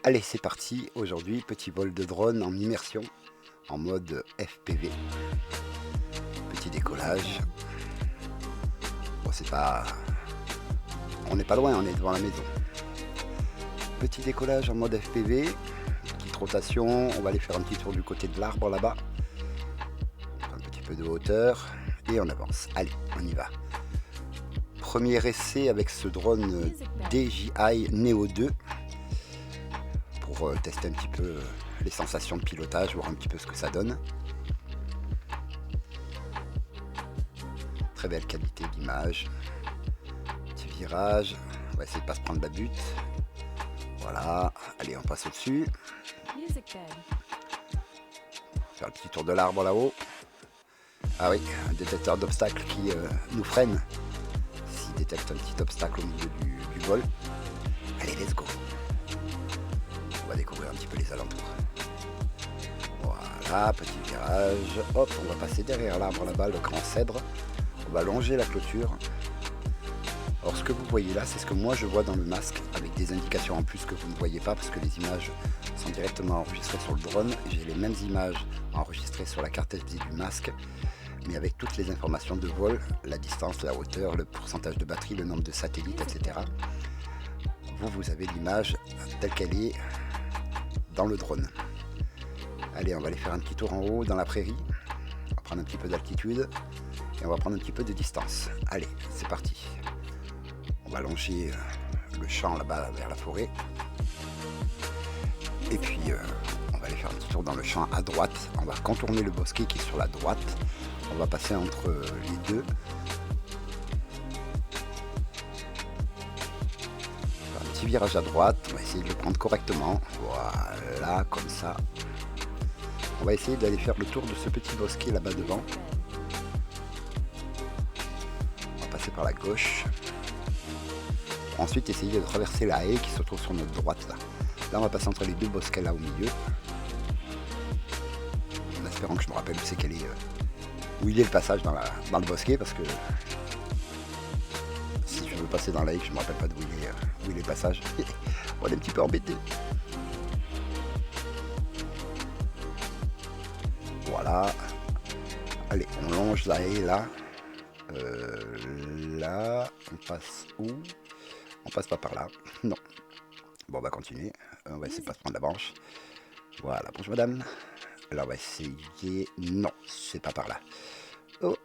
Allez, c'est parti. Aujourd'hui, petit vol de drone en immersion, en mode FPV. Petit décollage. Bon, c'est pas... On n'est pas loin, on est devant la maison. Petit décollage en mode FPV. Petite rotation. On va aller faire un petit tour du côté de l'arbre là-bas. Un petit peu de hauteur. Et on avance. Allez, on y va. Premier essai avec ce drone DJI Neo 2. Pour tester un petit peu les sensations de pilotage, voir un petit peu ce que ça donne. Très belle qualité d'image. Petit virage. On va essayer de pas se prendre la butte. Voilà. Allez, on passe au-dessus. Faire le petit tour de l'arbre là-haut. Ah oui, un détecteur d'obstacles qui nous freine. S'il détecte un petit obstacle au milieu du vol. Allez, let's go. On va découvrir un petit peu les alentours. Voilà, petit virage. Hop, on va passer derrière l'arbre là-bas, le grand cèdre. On va longer la clôture. Alors ce que vous voyez là, c'est ce que moi je vois dans le masque, avec des indications en plus que vous ne voyez pas, parce que les images sont directement enregistrées sur le drone. J'ai les mêmes images enregistrées sur la carte SD du masque, mais avec toutes les informations de vol, la distance, la hauteur, le pourcentage de batterie, le nombre de satellites, etc. Vous avez l'image telle qu'elle est dans le drone. Allez, on va aller faire un petit tour en haut dans la prairie. On va prendre un petit peu d'altitude et on va prendre un petit peu de distance. Allez, c'est parti. On va longer le champ là-bas vers la forêt. Et puis on va aller faire un petit tour dans le champ à droite. On va contourner le bosquet qui est sur la droite. On va passer entre les deux. Petit virage à droite, on va essayer de le prendre correctement, voilà, comme ça. On va essayer d'aller faire le tour de ce petit bosquet là-bas devant. On va passer par la gauche. Ensuite, essayer de traverser la haie qui se trouve sur notre droite là. Là, on va passer entre les deux bosquets là au milieu. En espérant que je me rappelle où c'est qu'elle est, où il est le passage dans le bosquet, parce que si je veux passer dans la haie, je me rappelle pas d'où il est le passage. On est un petit peu embêté. Voilà. Allez, on longe la haie là. Là, on passe où? On passe pas par là. Non. Bon, on va continuer. On va essayer de pas se prendre la branche. Voilà, bonjour madame. Là, on va essayer. Non, c'est pas par là. Oh,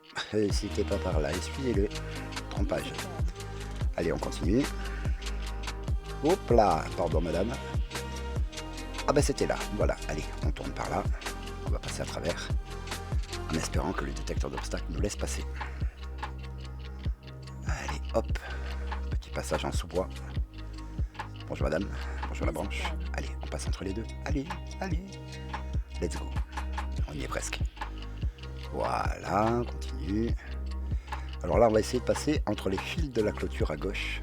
c'était pas par là. Excusez-le. Trompage. Allez, on continue. Hop là, pardon madame. Ah bah c'était là, voilà, allez, on tourne par là. On va passer à travers, en espérant que le détecteur d'obstacles nous laisse passer. Allez, hop, petit passage en sous-bois. Bonjour madame, bonjour la branche. Allez, on passe entre les deux. Allez, allez, let's go. On y est presque. Voilà, on continue. Alors là, on va essayer de passer entre les fils de la clôture à gauche.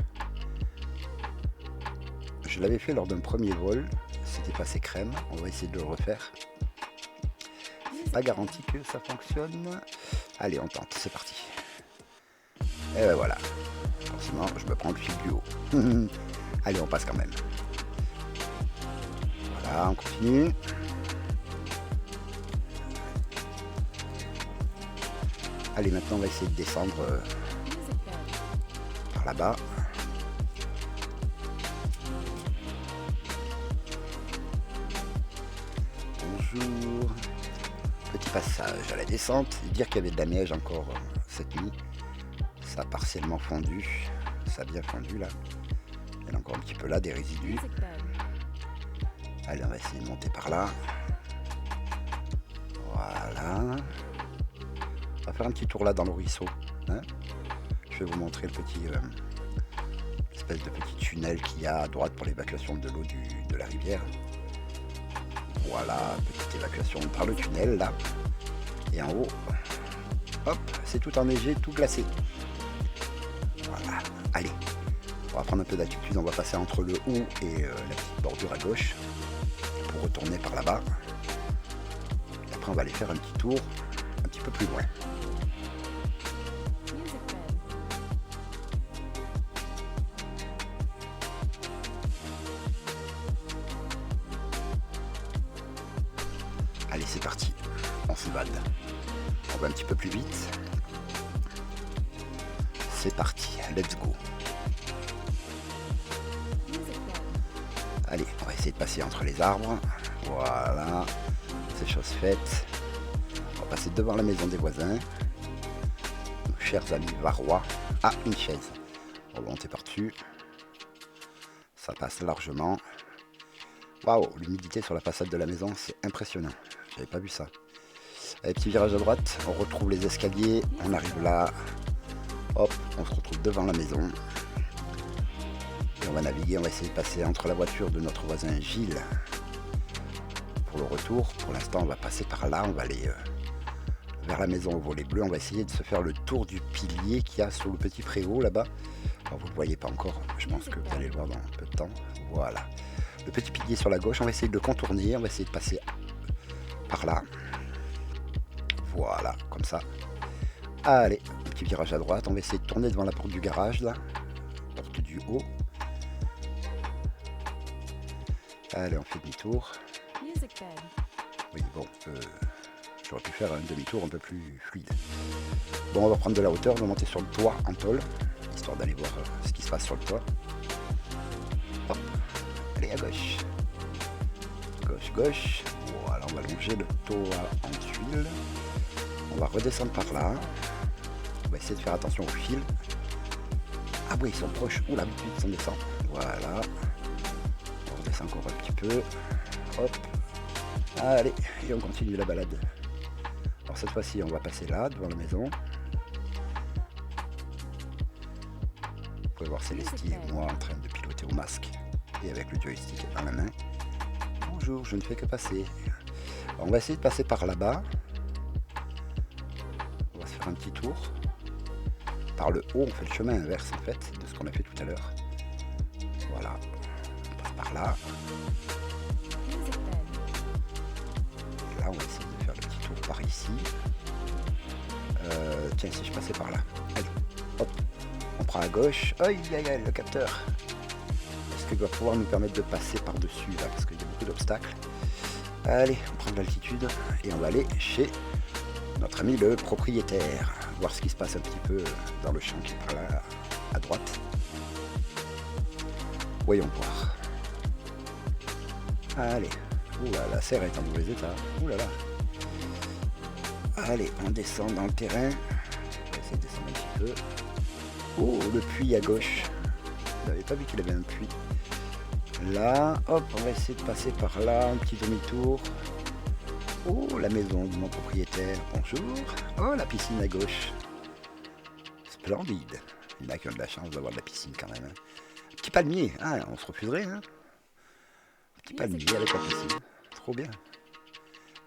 Je l'avais fait lors d'un premier vol, c'était passé crème, on va essayer de le refaire. C'est pas garanti que ça fonctionne. Allez, on tente, c'est parti. Et ben voilà, forcément je me prends le fil du haut. Allez, on passe quand même. Voilà, on continue. Allez, maintenant on va essayer de descendre par là-bas. Bonjour. Petit passage à la descente. Dire qu'il y avait de la neige encore cette nuit. Ça a partiellement fondu. Ça a bien fondu là. Il y en a encore un petit peu là, des résidus. Allez, on va essayer de monter par là. Voilà. On va faire un petit tour là dans le ruisseau. Hein, je vais vous montrer le petit espèce de petit tunnel qu'il y a à droite pour l'évacuation de l'eau de la rivière. Voilà, petite évacuation par le tunnel là. Et en haut, hop, c'est tout enneigé, tout glacé. Voilà, allez, on va prendre un peu d'altitude, on va passer entre le haut et la petite bordure à gauche pour retourner par là-bas. Et après on va aller faire un petit tour un petit peu plus loin. Allez, c'est parti. On s'évade. On va un petit peu plus vite. C'est parti. Let's go. Allez, on va essayer de passer entre les arbres. Voilà. C'est chose faite. On va passer devant la maison des voisins. Nos chers amis varois. Ah, une chaise. On va monter par-dessus. Ça passe largement. Waouh, l'humidité sur la façade de la maison, c'est impressionnant. J'avais pas vu ça. Allez, petit virage à droite. On retrouve les escaliers. On arrive là. Hop, on se retrouve devant la maison. Et on va naviguer, on va essayer de passer entre la voiture de notre voisin Gilles pour le retour. Pour l'instant, on va passer par là, on va aller vers la maison au volet bleu. On va essayer de se faire le tour du pilier qu'il y a sur le petit préau là-bas. Alors, vous ne le voyez pas encore, je pense que vous allez le voir dans un peu de temps. Voilà. Le petit pilier sur la gauche, on va essayer de le contourner, on va essayer de passer par là. Voilà, comme ça. Allez, un petit virage à droite, on va essayer de tourner devant la porte du garage là. Porte du haut. Allez, on fait demi-tour. Oui, bon, j'aurais pu faire un demi-tour un peu plus fluide. Bon, on va prendre de la hauteur, on va monter sur le toit en tôle, histoire d'aller voir ce qui se passe sur le toit. Hop, allez à gauche. Gauche, gauche. Voilà, on va longer le toit en tuile. On va redescendre par là. On va essayer de faire attention au fil. Ah oui, ils sont proches. Oula, vite, on descend. Voilà. On redescend encore un petit peu. Hop. Allez, et on continue la balade. Alors cette fois-ci, on va passer là, devant la maison. Vous pouvez voir Célestie et moi en train de piloter au masque et avec le joystick dans la main. Bonjour, je ne fais que passer. Alors, on va essayer de passer par là-bas. On va se faire un petit tour. Par le haut, on fait le chemin inverse en fait de ce qu'on a fait tout à l'heure. Voilà, on passe par là. Et là, on va essayer de faire le petit tour par ici. Tiens, si je passais par là. Allez, hop, on prend à gauche. Aïe, aïe, aïe, le capteur. Est-ce qu'il va pouvoir nous permettre de passer par-dessus là, parce qu'il y a beaucoup d'obstacles. Allez, on prend de l'altitude et on va aller chez notre ami le propriétaire. Voir ce qui se passe un petit peu dans le champ qui est par là, à droite. Voyons voir. Allez. Oula, la serre est en mauvais état. Oulala. Allez, on descend dans le terrain. On va essayer de descendre un petit peu. Oh, le puits à gauche. Vous n'avez pas vu qu'il avait un puits. Là, hop, on va essayer de passer par là, un petit demi-tour. Oh, la maison de mon propriétaire, bonjour. Oh, la piscine à gauche. Splendide. Il y en a qui ont de la chance d'avoir de la piscine quand même. Hein. Petit palmier, ah, on se refuserait, hein. Petit palmier avec la piscine, trop bien.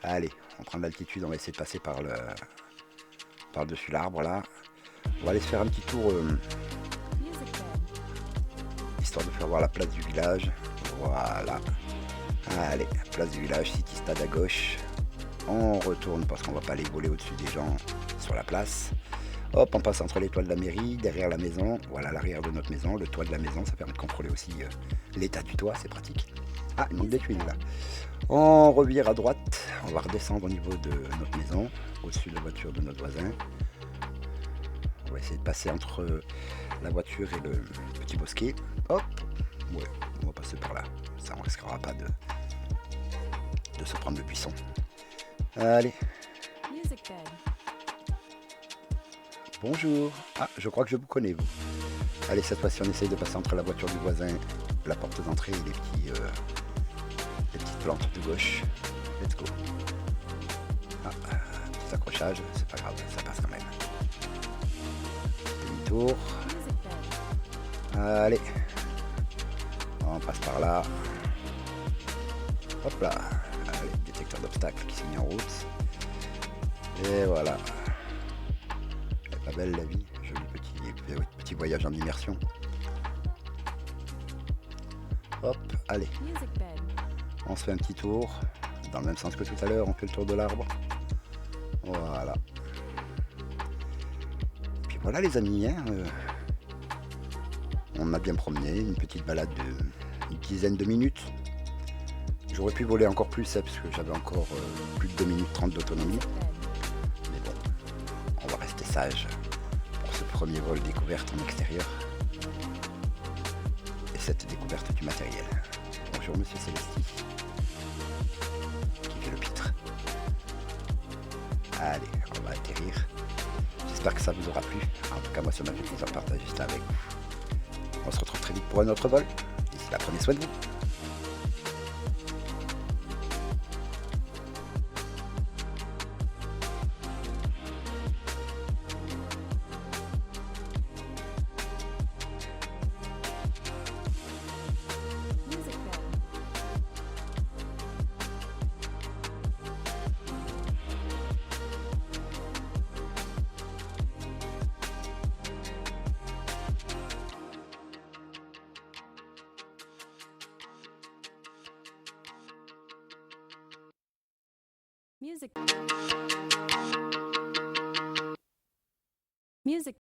Allez, on prend de l'altitude, on va essayer de passer par-dessus l'arbre là. On va aller se faire un petit tour, histoire de faire voir la place du village. Voilà. Allez, place du village, City Stade à gauche. On retourne parce qu'on va pas aller voler au-dessus des gens sur la place. Hop, on passe entre les toits de la mairie, derrière la maison. Voilà l'arrière de notre maison, le toit de la maison. Ça permet de contrôler aussi l'état du toit, c'est pratique. Ah, il manque des tuiles là. On revire à droite. On va redescendre au niveau de notre maison, au-dessus de la voiture de notre voisin. On va essayer de passer entre la voiture et le petit bosquet. Hop, ouais, on va passer par là. Ça, on risquera pas de se prendre le buisson. Allez. Bonjour. Ah, je crois que je vous connais, vous. Allez, cette fois-ci, on essaye de passer entre la voiture du voisin, la porte d'entrée et les petites plantes de gauche. Let's go. Ah, petit accrochage, c'est pas grave, ça passe quand même. Demi-tour. Allez. On passe par là. Hop là. Allez, détecteur d'obstacles qui s'est mis en route. Et voilà. Elle est pas belle la vie. Joli petit voyage en immersion. Hop, allez. On se fait un petit tour. Dans le même sens que tout à l'heure, on fait le tour de l'arbre. Voilà. Puis voilà les amis, hein, on a bien promené, une petite balade d'une dizaine de minutes. J'aurais pu voler encore plus, parce que j'avais encore plus de 2 minutes 30 d'autonomie. Mais bon, on va rester sage pour ce premier vol découverte en extérieur. Et cette découverte du matériel. Bonjour Monsieur Célesti, qui fait le pitre. Allez, on va atterrir. J'espère que ça vous aura plu. En tout cas, moi, ça m'a fait plaisir de partager ça avec vous. On se retrouve très vite pour un autre vol. D'ici là, prenez soin de vous. Music. Music.